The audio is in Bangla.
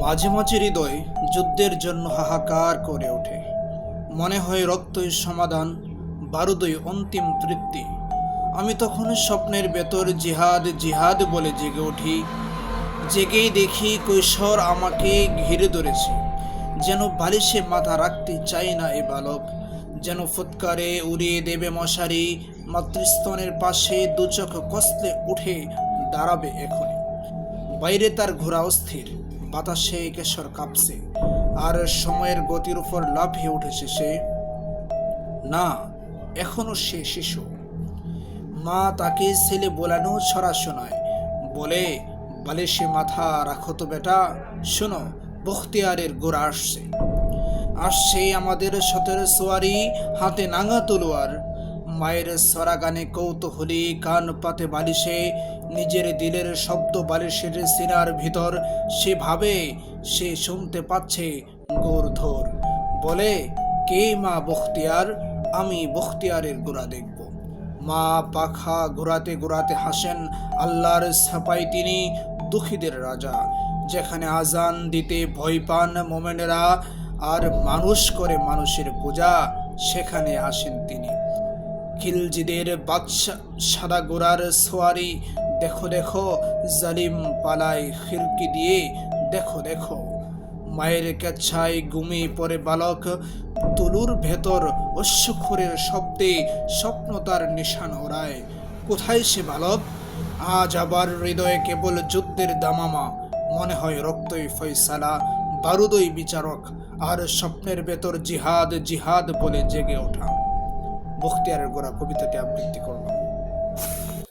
মাঝে মাঝে হৃদয় যুদ্ধের জন্য হাহাকার করে ওঠে। মনে হয় রক্তই সমাধান, বারুদই অন্তিম তৃপ্তি। আমি তখন স্বপ্নের ভেতর জিহাদ জিহাদ বলে জেগে উঠি। জেগেই দেখি কৈশোর আমাকে ঘিরে ধরেছে। যেন বালিশে মাথা রাখতে চাই না এ বালক, যেন ফুৎকারে উড়িয়ে দেবে মশারি। মাতৃস্তনের পাশে দুচোখ কষলে উঠে দাঁড়াবে এখনই। বাইরে তার ঘোড়া অস্থির, বাতাসে কেশর কাঁপছে, আর সময়ের গতির উপর লাফিয়ে উঠেছে সে। না, এখনো সে শিশু। মা তাকে ছেলে বোলানো ছড়া শোনায়, বলে, বালিশে মাথা রাখো তো বেটা, শোনো বখতিয়ারের ঘোড়া আসছে। আসছে আমাদের সতের সোয়ারি, হাতে নাঙা তলোয়ার। মায়ের সরা গানে কৌতূহলী কান পাতে বালিশে, নিজের দিলের শব্দ বালিশের সিনার ভিতর। সে ভাবে সে শুনতে পাচ্ছে গোরধর। বলে, কে মা বখতিয়ার? আমি বখতিয়ারের ঘোড়া দেখব। মা পাখা ঘোরাতে ঘোরাতে হাসেন। আল্লাহর ছাপাই তিনি, দুঃখীদের রাজা। যেখানে আজান দিতে ভয় পান মোমেনেরা, আর মানুষ করে মানুষের পূজা, সেখানে আসেন তিনি। খিলজিদের বাদশা সাদা গোড়ার সোয়ারি। দেখো দেখো জালিম পালায় খিড়কি দিয়ে, দেখো দেখো। মায়ের কেচ্ছায় ঘুমিয়ে পড়ে বালক। তুলুর ভেতর অশ্বক্ষরের শব্দে স্বপ্ন তার নিশান ওড়ায়। কোথায় সে বালক? আজ আবার হৃদয়ে কেবল যুদ্ধের দামামা। মনে হয় রক্তই ফয়সালা, বারুদই বিচারক, আর স্বপ্নের ভেতর জিহাদ জিহাদ বলে জেগে ওঠা। বখতিয়ারের ঘোড়া কবিতাটি আবৃত্তি করলাম।